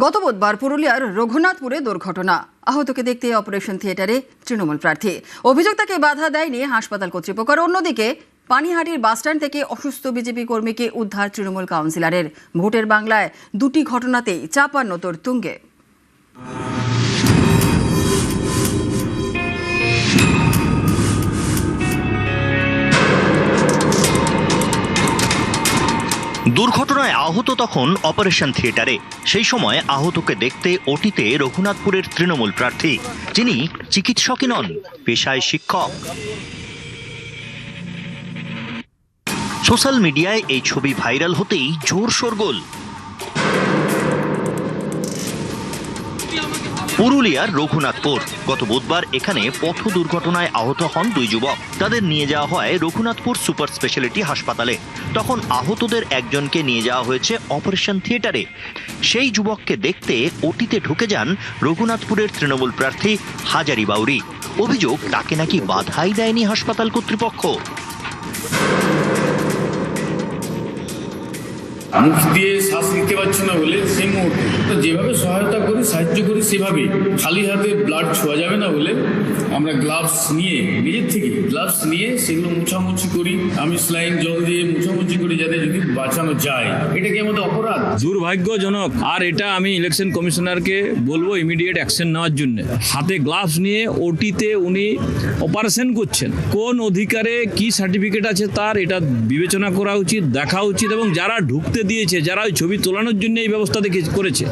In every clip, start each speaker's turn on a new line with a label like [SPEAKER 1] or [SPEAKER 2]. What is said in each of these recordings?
[SPEAKER 1] গত বুধবার পুরুলিয়ার রঘুনাথপুরে দুর্ঘটনা। আহতকে দেখতে অপারেশন থিয়েটারে তৃণমূল প্রার্থী। অভিযোগ তাকে বাধা দেয়নি হাসপাতাল কর্তৃপক্ষ। অন্যদিকে পানিহাটির বাসস্ট্যান্ড থেকে অসুস্থ বিজেপি কর্মীকে উদ্ধার তৃণমূল কাউন্সিলরের। ভোটের বাংলায় দুটি ঘটনাতেই চাপান্নতর তুঙ্গে।
[SPEAKER 2] দুর্ঘটনায় আহত তখন অপারেশন থিয়েটারে। সেই সময় আহতকে দেখতে ওটিতে রঘুনাথপুরের তৃণমূল প্রার্থী, যিনি চিকিৎসকই নন, পেশায় শিক্ষক। সোশ্যাল মিডিয়ায় এই ছবি ভাইরাল হতেই জোর শোরগোল। পুরুলিয়ার রঘুনাথপুর। গত বুধবার এখানে পথ দুর্ঘটনায় আহত হন দুই যুবক। তাদের নিয়ে যাওয়া হয় রঘুনাথপুর সুপার স্পেশালিটি হাসপাতালে। তখন আহতদের একজনকে নিয়ে যাওয়া হয়েছে অপারেশন থিয়েটারে। সেই যুবককে দেখতে ওটিতে ঢুকে যান রঘুনাথপুরের তৃণমূল প্রার্থী হাজারি বাউরি। অভিযোগ তাকে নাকি বাধাই দেয়নি হাসপাতাল কর্তৃপক্ষ।
[SPEAKER 3] মুখ দিয়ে শ্বাস নিতে পারছে না বলে সেই মুহূর্তে তো যেভাবে সহায়তা করি, সাহায্য করি, সেভাবেই খালি হাতে ব্লাড ছোঁয়া যাবে না বলে আমরা গ্লাভস নিয়ে, নিজের থেকে গ্লাভস নিয়ে সেগুলো মোছামুছি করি। আমি স্লাইন জল দিয়ে মোছামুছি করি যাতে যদি বাঁচানো যায়। এটা কি আমাদের অপরাধ?
[SPEAKER 4] দুর্ভাগ্যজনক। আর এটা আমি ইলেকশন কমিশনারকে বলবো ইমিডিয়েট অ্যাকশন নেওয়ার জন্য। হাতে গ্লাভস নিয়ে ওটিতে উনি অপারেশন করছেন, কোন অধিকারে কি সার্টিফিকেট আছে তার, এটা বিবেচনা করা উচিত, দেখা উচিত। এবং যারা ঢুকতে দিয়েছে, যারা ওই ছবি তোলানোর জন্য এই ব্যবস্থা করেছে।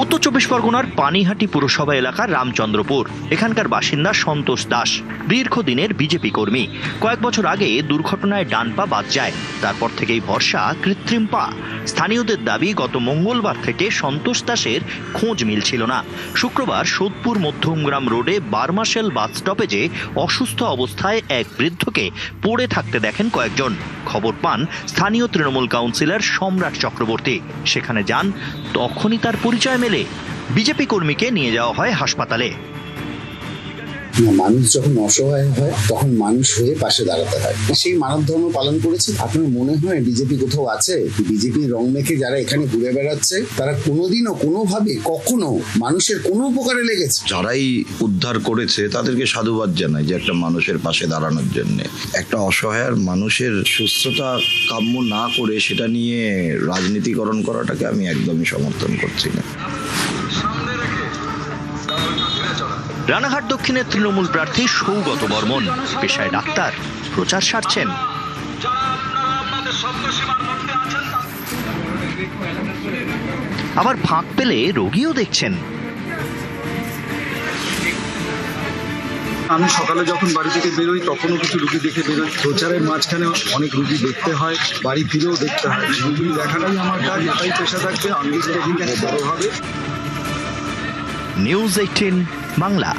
[SPEAKER 2] উত্তর চব্বিশ পরগনার পানিহাটি পুরসভা এলাকার রামচন্দ্রপুর। এখানকার বাসিন্দা সন্তোষ দাস দীর্ঘদিনের বিজেপি কর্মী। কয়েক বছর আগে দুর্ঘটনায় ডান পা বাদ যায়। তারপর থেকেই ভরসা কৃত্রিম পা। স্থানীয়দের দাবি, গত মঙ্গলবার থেকে সন্তোষ দাসের খোঁজ মিলছিল না। শুক্রবার সোদপুর মধ্যমগ্রাম রোডে বারমাসেল বাস স্টপেজে অসুস্থ অবস্থায় এক বৃদ্ধকে পড়ে থাকতে দেখেন কয়েকজন। খবর পান স্থানীয় তৃণমূল কাউন্সিলর সম্রাট চক্রবর্তী। সেখানে যান, তখনই তার পরিচয় মেলে। বিজেপি কর্মীকে নিয়ে যাওয়া হয় হাসপাতালে।
[SPEAKER 5] মানুষ যখন অসহায় হয় তখন মানুষ হয়ে পাশে দাঁড়াতে হয়, সেই মানব ধর্ম পালন করেছি। আপনার মনে হয় বিজেপি কোথাও আছে? বিজেপির রং মেখে যারা এখানে ঘুরে বেড়াচ্ছে তারা কোনোদিনও কোনোভাবে কখনো মানুষের কোনো উপকারে লেগেছে?
[SPEAKER 6] যারাই উদ্ধার করেছে তাদেরকে সাধুবাদ জানাই যে একটা মানুষের পাশে দাঁড়ানোর জন্য। একটা অসহায় মানুষের সুস্থতা কাম্য না করে সেটা নিয়ে রাজনীতিকরণ করাটাকে আমি একদমই সমর্থন করছি না।
[SPEAKER 2] রানাঘাট দক্ষিণের তৃণমূল প্রার্থী সৌগত বর্মন, পেশায় ডাক্তার, প্রচার সারছেন। আবার ফাঁক পেলে রোগীও দেখছেন।
[SPEAKER 7] আমি সকালে যখন বাড়ি থেকে বেরোই তখনও কিছু রুগী দেখে বেরোই। প্রচারের মাঝখানে অনেক রুগী দেখতে হয়, বাড়ি ফিরেও দেখতে হয়। রুগী দেখাটাই আমার কাজ, এটাই পেশা থাকবে। আমি বড় হবে।
[SPEAKER 2] নিউজ 18 বাংলা।